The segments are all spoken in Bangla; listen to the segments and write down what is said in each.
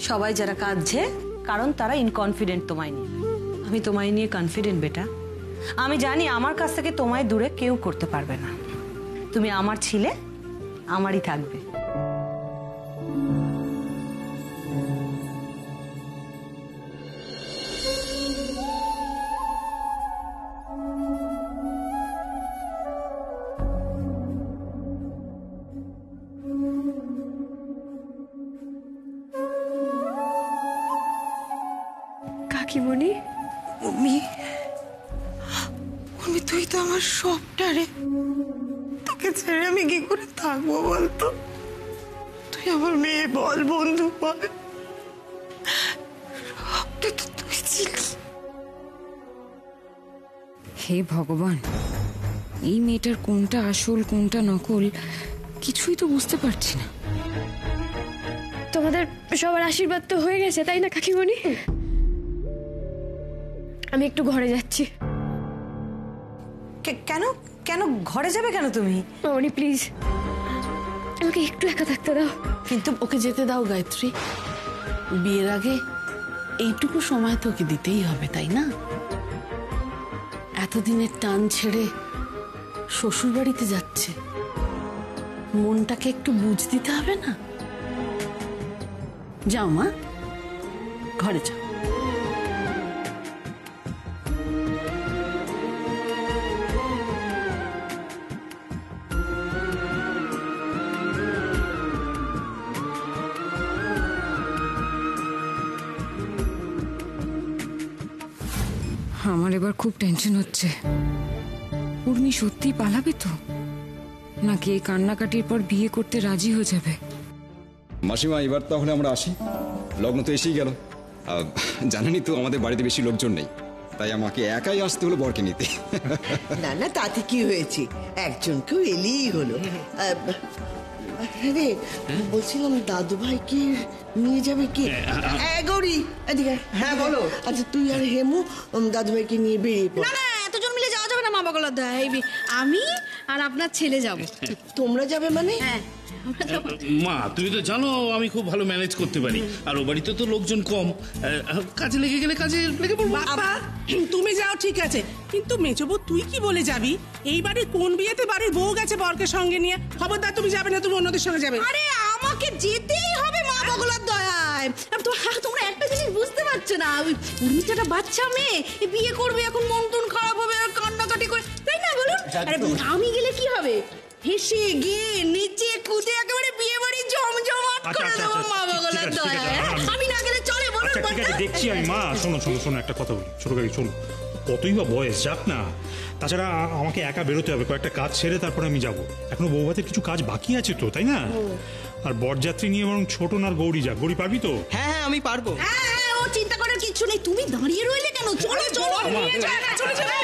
সবাই যারা কাঁদছে কারণ তারা ইনকনফিডেন্ট তোমায় নিয়ে। আমি তোমায় নিয়ে কনফিডেন্ট বেটা। আমি জানি আমার কাছ থেকে তোমায় দূরে কেউ করতে পারবে না। তুমি আমার ছিলে, আমারই থাকবে। কাকিমণি, মম্মি, মম্মি তুই তো আমার সবটা রে। তোকে ছেড়ে আমি কি করে থাকবো বলতো? তুই আমার মেয়ে বল, বন্ধু বল, সবটা তো তুই ছিলি। হে ভগবান, এই মেয়েটার কোনটা আসল কোনটা নকল কিছুই তো বুঝতে পারছি না। তোমাদের সবার আশীর্বাদ তো হয়ে গেছে তাই না কাকিমণি? আমি একটু ঘরে যাচ্ছি। কেন কেন ঘরে যাবে কেন তুমি? মামনি প্লিজ আমাকে একটু একা থাকতে দাও। কিন্তু ওকে যেতে দাও গায়ত্রী। বিয়ের আগে এইটুকু সময় তো ওকে দিতেই হবে, তাই না? এতদিনের টান ছেড়ে শ্বশুর বাড়িতে যাচ্ছে, মনটাকে একটু বুঝ দিতে হবে না? যাও মা, ঘরে যাও। আমার এবার খুব টেনশন হচ্ছে। উর্মি সত্যি পালাবে তো, নাকি এই কান্নাকাটির পর বিয়ে করতে রাজি হয়ে যাবে? মাসিমা, এবার তাহলে আমরা আসি। লগ্ন তো এসেই গেল। জানেনই তো আমাদের বাড়িতে বেশি লোকজন নেই, তাই আমাকে একাই আসতে হলো বরকে নিতে। না না, তাতে কি হয়েছে, একজনকেও এলেই হলো। রে বলছিলাম, দাদু ভাই কি নিয়ে যাবে কি? গৌরী এদিকে। হ্যাঁ বলো। আচ্ছা তুই আর হেমু দাদু ভাইকে নিয়ে বেরিয়ে পড়ো। না না, এতজন মিলে যাওয়া যাবে না মা বগলা দা। আমি আর আপনার ছেলে যাব। তোমরা যাবে মানে? হ্যাঁ মা, তুমি তো জানো আমি খুব ভালো ম্যানেজ করতে পারি, আর ও বাড়িতে তো লোকজন কম। কাজে লেগে গেলে কাজে লেগে পড়বো। বাবা তুমি যাও ঠিক আছে, কিন্তু মেজবু তুই কি বলে যাবি? এই বাড়ির কোন বিয়েতে বাড়ির বউ গেছে বরকে সঙ্গে নিয়ে? খবরদার তুমি যাবে না, তুমি অন্যদের সঙ্গে যাবে। আরে আমাকে যেতেই হবে মা বগলার দয়ায়। তোমরা একটা জিনিস বুঝতে পারছো না, ওই উর্মিটাটা বাচ্চা মেয়ে, বিয়ে করবে, এখন মন টন খারাপ হবে আর কান্নাকাটি করে, তাই না বলুন? আরে আমি গেলে কি হবে? হেসে গিয়ে নিচে কুদে একেবারে বিয়ে বাড়ি জমজমাট করে দেবো মা বগলার দয়ায়। আমি না গেলে চলে বলুন? দেখছি আমি। মা শোনো শোনো শোনো, একটা কথা বলি। ছোট কাকি শোনো, কতই বা বয়স, যাক না। তাছাড়া আমাকে একা বেরোতে হবে, কয়েকটা কাজ সেরে তারপরে আমি যাব। এখনো বৌভাতের কিছু কাজ বাকি আছে তো, তাই না? আর বরযাত্রী নিয়ে বরং ছোট আর গৌরী যাক। গৌরী পারবি তো? হ্যাঁ হ্যাঁ আমি পারবো। হ্যাঁ, ও চিন্তা করার কিছু নেই। তুমি দাঁড়িয়ে রইলে কেন? চলো চলো চলো চলো।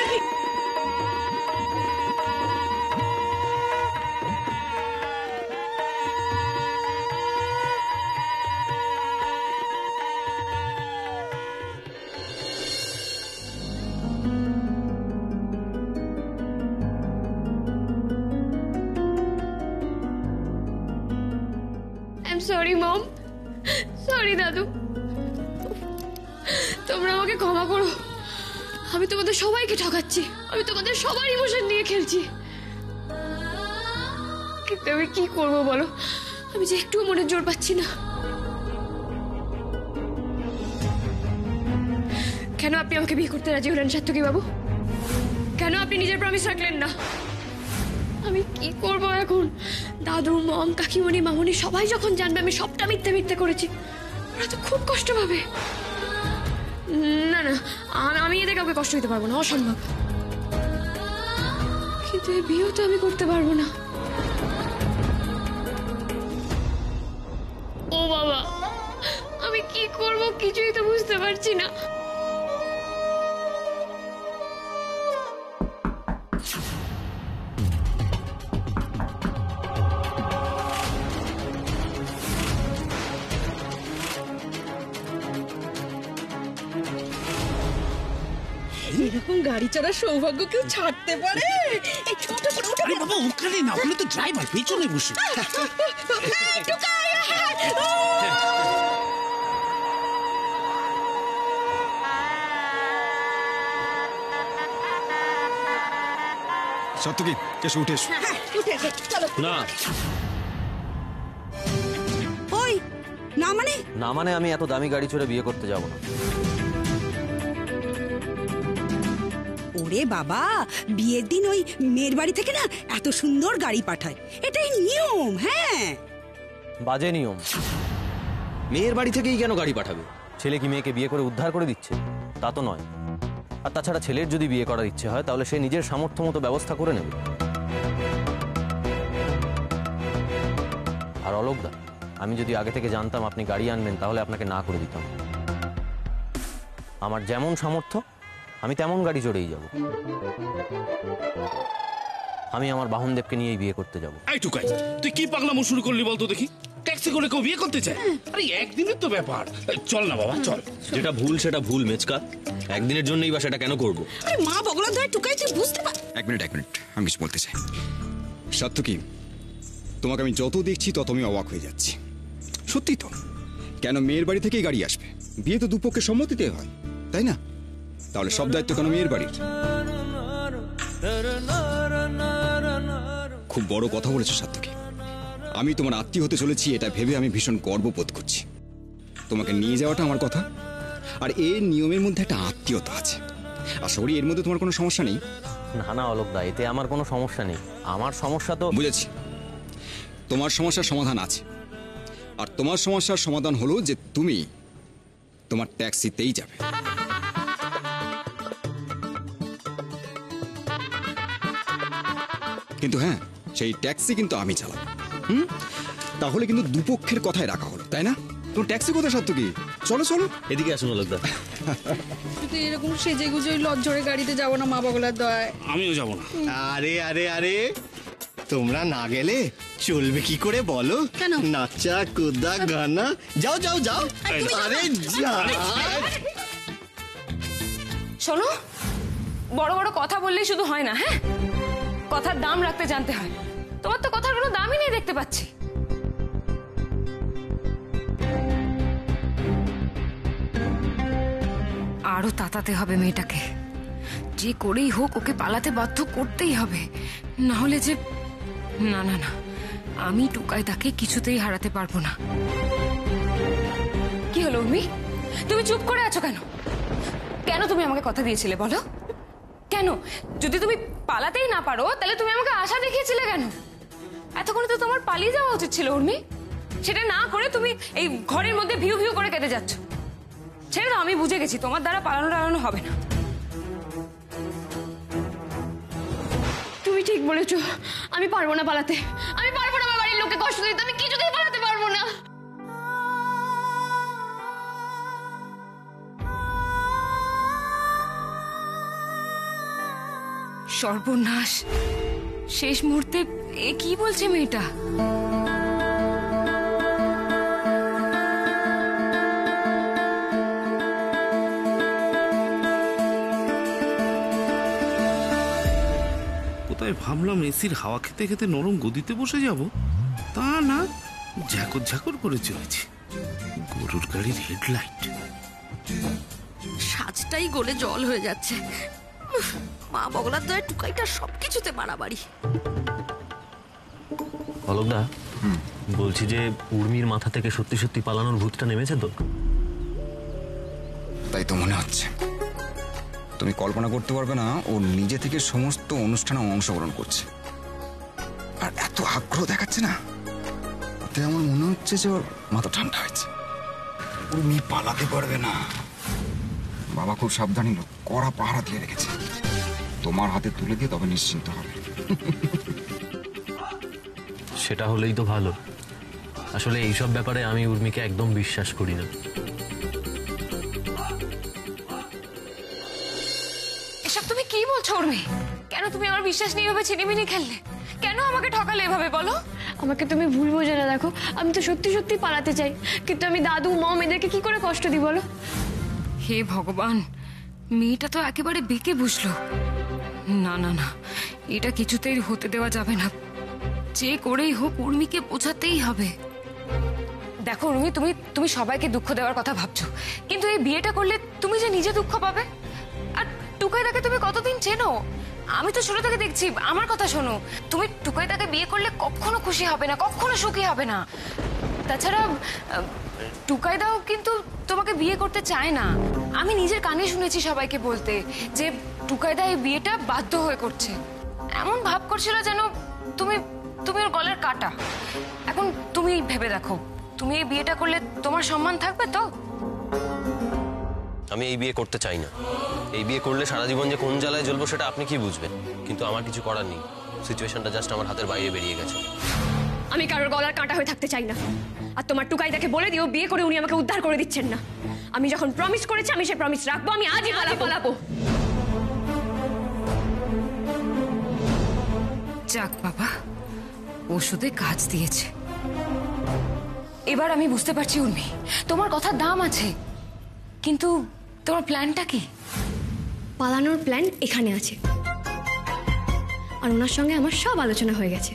সরি মম, সরি দাদু, তোমরা আমাকে ক্ষমা করো। আমি তোমাদের সবাইকে ঠকাচ্ছি, আমি তোমাদের সবার ইমোশন নিয়ে খেলছি। কিন্তু আমি কি করবো বলো, আমি যে একটু মনের জোর পাচ্ছি না। কেন আপনি আমাকে বিয়ে করতে রাজি হলেন সাত্তকী বাবু? কেন আপনি নিজের প্রমিস রাখলেন না? আমি কি করব এখন? দাদু, মম, কাকিমণি, মামনি সবাই যখন জানবে আমি সবটা মিথ্যে মিথ্যে করেছি, ওরা তো খুব কষ্ট পাবে। না না, আমি এদের কাউকে কষ্ট দিতে পারবো না, অসম্ভব। কিন্তু এই বিয়েও তো আমি করতে পারবো না। ও বাবা, আমি কি করব কিছুই তো বুঝতে পারছি না। এরকম গাড়ি চড়ার সৌভাগ্য কেউ ছাড়তে পারে? বাবা ওখানে না, ওখানে তো ড্রাইভার, পেছনে বসে। সাত্তকী এসে উঠে এসো। হ্যাঁ উঠে এসো, চলো। না ওই না মানে না মানে আমি এত দামি গাড়ি চড়ে বিয়ে করতে যাব না। ওরে বাবা, বিয়ের দিন ওই মেয়ের বাড়ি থেকে না এত সুন্দর গাড়ি পাঠায়, এটাই নিয়ম। হ্যাঁ বাজে নিয়ম। মেয়ের বাড়ি থেকেই কেন গাড়ি পাঠাবে? ছেলে কি মেয়েকে বিয়ে করে উদ্ধার করে দিচ্ছে? তা তো নয়। আর তাছাড়া ছেলের যদি বিয়ে করার ইচ্ছে হয় তাহলে সে নিজের সামর্থ্য মতো ব্যবস্থা করে নেবে। আর অলোকদা, আমি যদি আগে থেকে জানতাম আপনি গাড়ি আনবেন তাহলে আপনাকে না করে দিতাম। আমার যেমন সামর্থ্য আমি তেমন গাড়ি চড়েই যাব। আমি আমার বাহনদেবকে নিয়েই বিয়ে করতে যাব। এই টুকাই, তুই কি পাগলামো শুরু করলি বলতো দেখি? ট্যাক্সি করে কেউ বিয়ে করতে চায়? আরে একদিনের তো ব্যাপার, চল না বাবা চল। যেটা ভুল সেটা ভুল মেচকা, একদিনের জন্যই বা সেটা কেন করব? আরে মা বগলা ধরে টুকাই, তুই বুঝতে পার। এক মিনিট আমি কিছু বলতে চাই। সাত্তকী, তোমাকে আমি যত দেখছি তত আমি অবাক হয়ে যাচ্ছি। সত্যি তো, কেন মেয়ের বাড়ি থেকেই গাড়ি আসবে? বিয়ে তো দুপক্ষের সম্মতিতে হয়, তাই না? তাহলে সব দায়িত্ব কেন মেয়ের বাড়ির? খুব বড় কথা বলেছো সাত্তকী। আমি তোমার আত্মীয় হতে চলেছি এটা ভেবে আমি ভীষণ গর্ববোধ করছি। তোমাকে নিয়ে যাওয়াটা আমার কথা, আর এই নিয়মের মধ্যে একটা আত্মীয়তা আছে। আশা করি এর মধ্যে তোমার কোনো সমস্যা নেই। না না অলোকদা, এতে আমার কোনো সমস্যা নেই। আমার সমস্যা তো বুঝেছি, তোমার সমস্যার সমাধান আছে। আর তোমার সমস্যার সমাধান হলো যে তুমি তোমার ট্যাক্সিতেই যাবে। কিন্তু হ্যাঁ, সেই ট্যাক্সি কিন্তু আমি চালাবো। তাহলে কিন্তু দুপক্ষের কথাই রাখা হলো, তাই না? তোমার ট্যাক্সি কোথায় সাত্তকী? চলো চলো এদিকে আসুন অলোকদা। তুই এরকম সেজে গুজে লজ্জরে গাড়িতে যাবো না মা বগলার দয়ায়। আমিও যাব না। আরে আরে আরে, তোমরা না গেলে চলবে কি করে বলো? কেন? নাচা কুদা গানা, যাও যাও যাও। আরে যা। শোনো, বড় বড় কথা বললেই শুধু হয় না। হ্যাঁ, কথার দাম রাখতে জানতে হয়। তোমার তো কথার কোনো দামই নেই দেখতে পাচ্ছি। আরো তাতাতে হবে মেয়েটাকে, যে করেই হোক ওকে পালাতে বাধ্য করতেই হবে। না হলে যে না না না, আমি টুকাই তাকে কিছুতেই হারাতে পারবো না। কি হলো উর্মি, তুমি চুপ করে আছো কেন? কেন তুমি আমাকে কথা দিয়েছিলে বলো? কেন? যদি তুমি পালাতেই না পারো তাহলে তুমি আমাকে আশা দেখিয়েছিলে কেন? এতক্ষণে তো তোমার পালিয়ে যাওয়া উচিত ছিল উর্মি। সেটা না করে তুমি এই ঘরের মধ্যে ভিউ ভিউ করে কেটে যাচ্ছ। ছেড়ে দাও, আমি বুঝে গেছি তোমার দ্বারা পালানো হবে না। তুমি ঠিক বলেছো, আমি পারবো না পালাতে। আমি পারবো না আমার বাড়ির লোককে কষ্ট দিতে। আমি কিছুতেই পালাতে পারবো না। সর্বনাশ, শেষ মুহূর্তে এ কি বলছে মেয়েটা? কোথায় ভাবলাম এসির হাওয়া খেতে খেতে নরম গদিতে বসে যাব, তা না, ঝাকর ঝাকর করে চলেছি। গরুর গাড়ির হেডলাইট। সাজটাই গলে জল হয়ে যাচ্ছে। মা বগলার দয়ায় টুকাইটা সবকিছুতে বাড়াবাড়ি। অলোকদা, বলছি যে উর্মির মাথা থেকে সত্যি সত্যি পালানোর ভূতটা নেমেছে তো? তাই তো মনে হচ্ছে। তুমি কল্পনা করতে পারবে না, ও নিজে থেকে সমস্ত অনুষ্ঠানে অংশগ্রহণ করছে, আর এত আগ্রহ দেখাচ্ছে না, তাতে আমার মনে হচ্ছে যে ওর মাথা ঠান্ডা হয়েছে। ওর মেয়ে পালাতে পারবে না। বাবা খুব সাবধানী লোক, কড়া পাহারা দিয়ে রেখেছে। তোমার হাতে তুলে দিয়ে তবে নিশ্চিন্ত হবে। সেটা হলেই তো ভালো। আসলে এইসব ব্যাপারে আমি উর্মিকে একদম বিশ্বাস করি না। এসব তুমি কি বলছো উর্মি? কেন তুমি আমার বিশ্বাস নিয়ে এভাবে ছিনিমিনি খেললে? কেন আমাকে ঠকালে এভাবে বলো? আমাকে তুমি ভুল বোঝো না। দেখো, আমি তো সত্যি সত্যি পালাতে চাই, কিন্তু আমি দাদু মম এদেরকে কি করে কষ্ট দিই বলো? হে ভগবান, মেয়েটা তো একেবারে বেঁকে বসলো। না না না, এটা কিছুতেই হতে দেওয়া যাবে না। যে করেই হোক উর্মিকে বোঝাতেই হবে। দেখো উর্মি, তুমি সবাইকে দুঃখ দেওয়ার কথা ভাবছো, কিন্তু এই বিয়েটা করলে তুমি যে নিজে দুঃখ পাবে। আর টুকাইদাকে তুমি কতদিন চেনো? আমি তো ছোট থেকে দেখছি, আমার কথা শোনো, তুমি টুকাইদাকে বিয়ে করলে কখনো খুশি হবে না, কখনো সুখী হবে না। তাছাড়া টুকাইদাও কিন্তু তোমাকে বিয়ে করতে চায় না। আমি নিজের কানে শুনেছি সবাইকে বলতে যে টুকাইদা এই বিয়েটা বাধ্য হয়ে করছে। এমন ভাব করছিল যেন তুমি তুমি ওর গলার কাটা। এখন তুমি ভেবে দেখো, তুমি এই বিয়েটা করলে তোমার সম্মান থাকবে তো? আমি এই বিয়ে করতে চাই না। এই বিয়ে করলে সারা জীবন যে কোন জ্বালায় জ্বলবো সেটা আপনি কি বুঝবেন, কিন্তু আমার কিছু করার নেই। সিচুয়েশনটা জাস্ট আমার হাতের বাইরে বেরিয়ে গেছে। আমি কারোর গলার কাঁটা হয়ে থাকতে চাই না। আর তোমার টুকাইদাকে বলে দিও বিয়ে করে উনি আমাকে উদ্ধার করে দিচ্ছেন না। আমি যখন প্রমিস করেছি আমি সে প্রমিস রাখবো। আমি আজই পালাবো। যাক বাবা, ওষুধে কাজ দিয়েছে। এবার আমি বুঝতে পারছি উর্মি, তোমার কথার দাম আছে, কিন্তু তোমার প্ল্যানটা কি? পালানোর প্ল্যান এখানে আছে, আর ওনার সঙ্গে আমার সব আলোচনা হয়ে গেছে।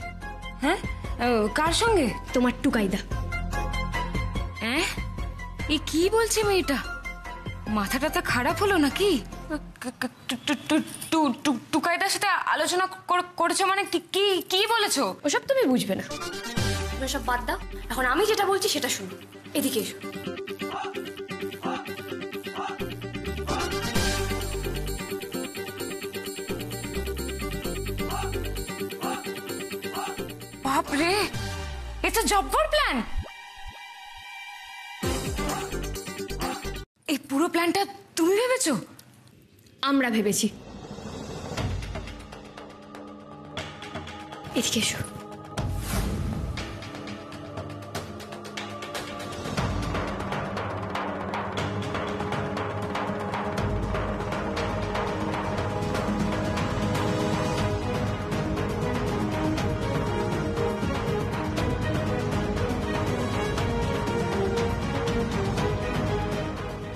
হ্যাঁ, কার সঙ্গে? তোমার টুকাইদা। হ্যাঁ, এ কি বলছে মেয়েটা? মাথাটা তো খারাপ হলো নাকি? টুকাইদার সাথে আলোচনা করেছো মানে কি কি বলেছো? ওসব তুমি বুঝবে না, সব বাদ দাও। এখন আমি যেটা বলছি সেটা শুনো। এদিকে এসো। বাপরে, এ তো জব্বর প্ল্যান। এই পুরো প্ল্যানটা তুমি ভেবেছো? আমরা ভেবেছি। এদিকে এসো।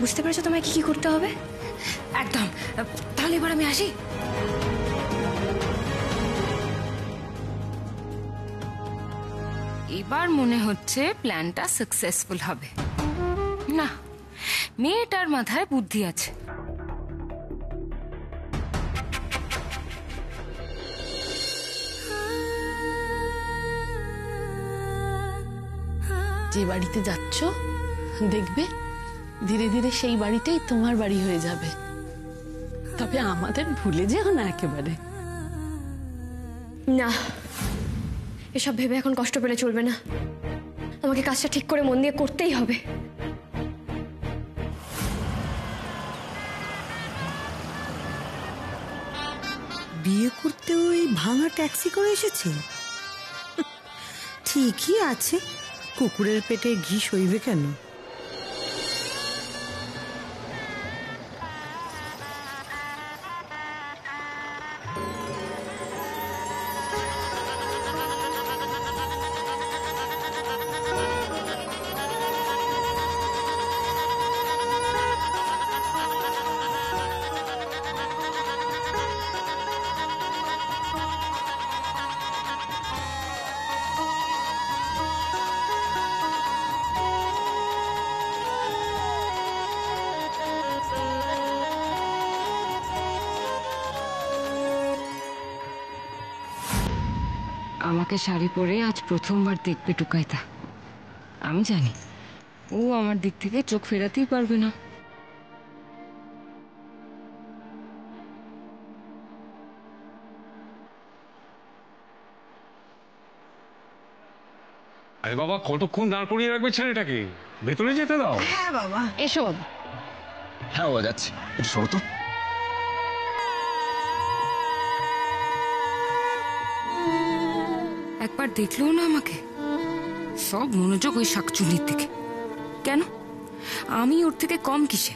বুঝতে পেরেছো তোমায় কি কি করতে হবে? একদম। তাহলে এবার আমি আসি। এবার মনে হচ্ছে প্ল্যানটা সাকসেসফুল হবে। না, মেয়েটার মাথায় বুদ্ধি আছে। যে বাড়িতে যাচ্ছ দেখবে ধীরে ধীরে সেই বাড়িটাই তোমার বাড়ি হয়ে যাবে। তবে আমাদের ভুলে যেও না একেবারে। না, এসব ভেবে এখন কষ্ট পেলে চলবে না। আমাকে কাজটা ঠিক করে মন দিয়ে করতেই হবে। বিয়ে করতে ওই ভাঙা ট্যাক্সি করে এসেছে? ঠিকই আছে, কুকুরের পেটে ঘি সইবে কেন? আমাকে শাড়ি পরে আজ প্রথমবার দেখবে টুকাইদা। আমি জানি ও আমার দিক থেকে চোখ ফেরাতেই পারবে না। আরে বাবা, কতক্ষণ দাঁড় করিয়ে রাখবে ছেলেটাকে? ভেতরে যেতে দাও। হ্যাঁ বাবা, এসো বাবা। হ্যাঁ বাবা, যাচ্ছি। একটু সরো তো। একবার দেখলো না আমাকে, সব মনোযোগ ওই শাকচুনির দিকে। কেন? আমি ওর থেকে কম কিসে?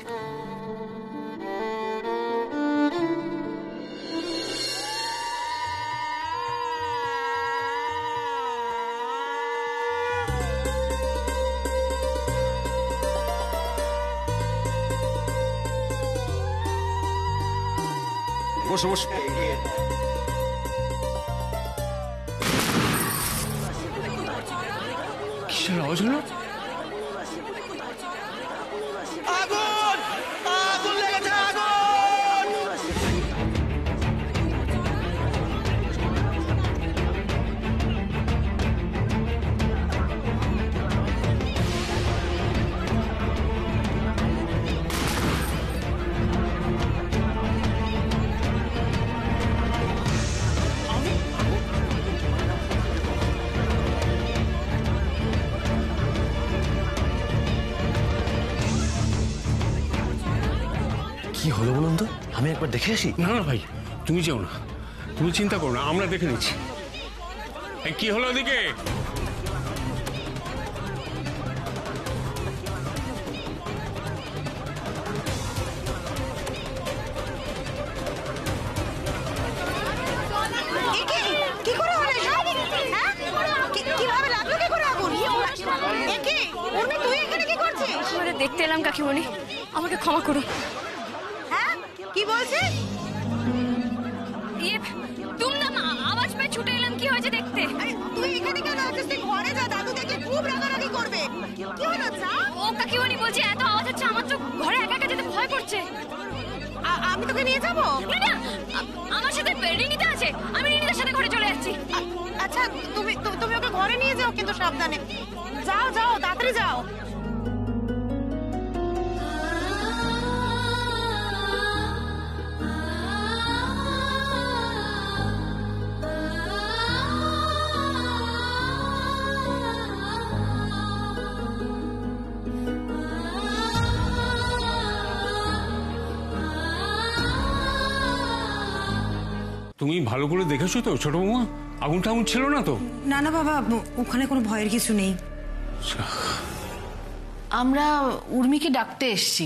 বসো বসো। কিসের আওয়াজ হলো? আগুন! আগুন লেগেছে, আগুন! কি হলো বলুন তো, আমি একবার দেখে আসি। না না ভাই, তুমি যেও না, তুমি চিন্তা করো না, আমরা দেখে নিচ্ছি। এই কি হলো ওদিকে? কি করে হলো এসব? হ্যাঁ? কিভাবে লাগলো কি করে আগুন? একে উর্মি তুই এখানে কি করছিস? তোমাদের দেখতে এলাম কাকিমণি, আমাকে ক্ষমা করো। হ্যাঁ কি বলছিস? দুমদাম আওয়াজ পেয়ে ছুটে এলাম, কি হয়েছে দেখতে। তুই এখানে কেন আছিস? তুই ঘরে যা, দাদু দেখলে খুব রাগারাগি করবে। কি হলো যা? ও কাকিমণি বলছি এত আওয়াজ হচ্ছে, আমার তো ঘরে একা একা যেতে ভয় করছে। আমি তোকে নিয়ে যাবো? না না, আমার সাথে রিনিতা আছে, আমি রিনিতার সাথে ঘরে চলে যাচ্ছি। আচ্ছা তুমি ওকে ঘরে নিয়ে যাও, কিন্তু সাবধানে যাও, যাও তাড়াতাড়ি যাও। তুমি ভালো করে দেখেছো তো ছোট বৌমা? আগুন টাগুন ছিল না তো? না না বাবা, ওখানে কোনো ভয়ের কিছু নেই। আমরা উর্মিকে ডাকতে এসছি,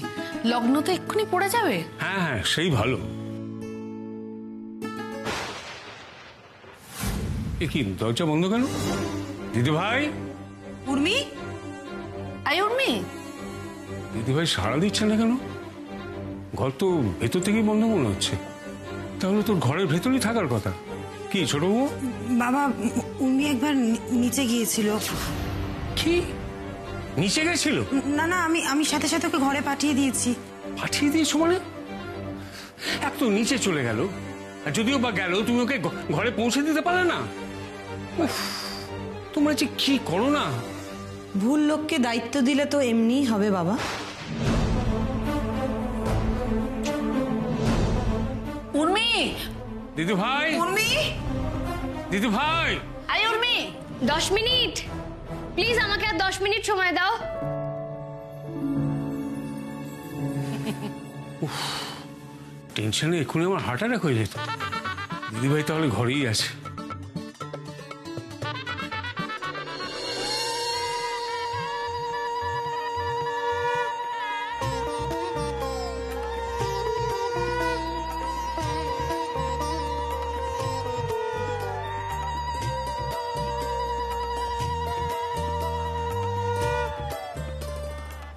লগ্ন তো এক্ষুনি পড়ে যাবে। হ্যাঁ হ্যাঁ, সেই ভালো। এ কি দরজা বন্ধ কেন? দিদি ভাই, উর্মি, আই উর্মি। দিদি ভাই সাড়া দিচ্ছে না কেন? ঘর তো ভেতর থেকেই বন্ধ মনে হচ্ছে। তাহলে তোর ঘরের ভেতরই থাকার কথা। কি ছোট বউ? বাবা উর্মি একবার নিচে গিয়েছিল। কি নিচে গেছিল? না না, আমি সাথে সাথে ওকে ঘরে পাঠিয়ে দিয়েছি। পাঠিয়ে দিয়েছো মানে? এক তো নিচে চলে গেল, আর যদিও বা গেল তুমি ওকে ঘরে পৌঁছে দিতে পারলে না? উফ, তোমরা যে কি করো না। ভুল লোককে দায়িত্ব দিলে তো এমনিই হবে বাবা। উর্মি, দিদি ভাই, উর্মি, দিদি ভাই। আই উর্মি, 10 মিনিট প্লিজ, আমাকে আর 10 মিনিট সময় দাও। টেনশনে এক্ষুনি আমার হার্ট অ্যাটাক হয়ে যেত। দিদি ভাই তাহলে ঘরেই আছে।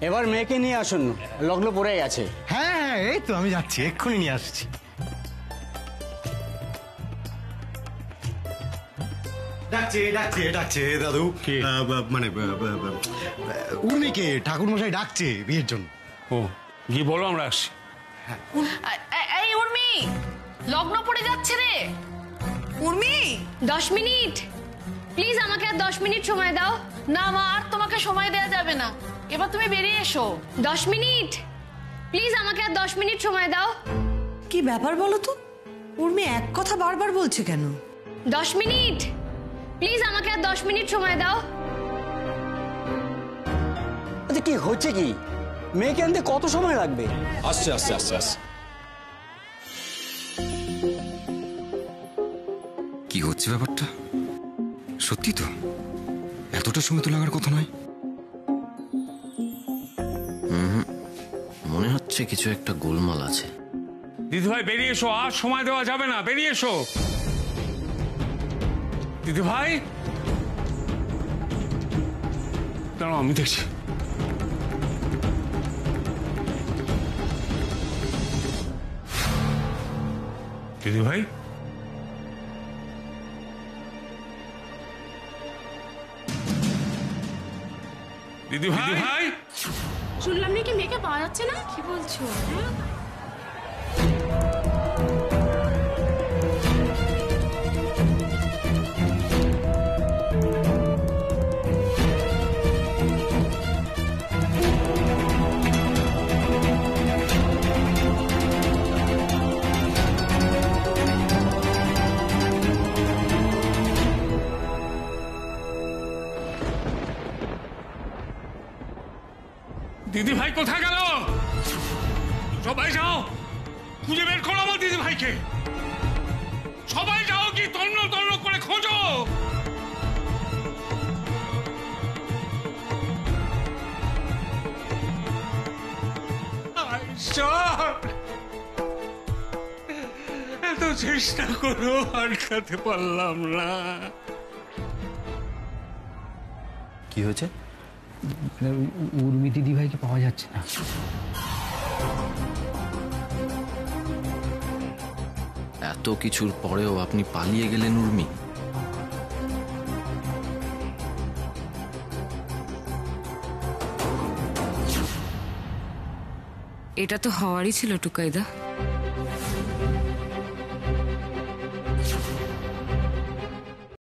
এবার মেয়েকে নিয়ে আসুন, লগ্ন পড়ে গেছে। হ্যাঁ হ্যাঁ, এই তো আমি যাচ্ছি, এক্ষুনি নিয়ে আসছি। ডাকছে ডাকছে ডাকছে দাদু। মানে উর্মিকে ঠাকুরমশাই ডাকছে বিয়ের জন্য। ও, গিয়ে বলো আমরা আসছি। এই উর্মি, লগ্ন পড়ে যাচ্ছে রে। উর্মি, 10 মিনিট প্লিজ, আমাকে আর 10 মিনিট সময় দাও। না মা, আর তোমাকে সময় দেওয়া যাবে না, এবার তুমি বেরিয়ে এসো। 10 মিনিট প্লিজ, আমাকে আর 10 মিনিট সময় দাও। কি ব্যাপার বলো তো? উর্মি এক কথা বারবার বলছে কেন? 10 মিনিট প্লিজ, আমাকে আর 10 মিনিট সময় দাও। আচ্ছা কি হচ্ছে কি? মেয়েকে আনতে কত সময় লাগবে? আসছে আসছে আসছে আসছে। কি হচ্ছে ব্যাপারটা? সত্যি তো এতটা সময় তো লাগার কথা নয়। মনে হচ্ছে কিছু একটা গোলমাল আছে। দিদি ভাই বেরিয়ে এসো, আর সময় দেওয়া যাবে না, বেরিয়ে এসো। দিদি ভাই দাঁড়াও, আমি দেখছি। দিদি ভাই, দিদি ভাই, ভাই শুনলাম নাকি মেয়েকে পাওয়া যাচ্ছে না। কি বলছো? দিদি ভাই কোথায় গেল? সবাই যাও, খুঁজে বের করো আমার দিদি ভাইকে। সবাই যাও কি তন্ন তন্ন করে খোঁজো। এত চেষ্টা করো আটকাতে পারলাম না। কি হয়েছে? উর্মি দিদি ভাইকে পাওয়া যাচ্ছে না। এত কিছুর পরেও আপনি পালিয়ে গেলেন উর্মি? এটা তো হওয়ারই ছিল টুকাইদা।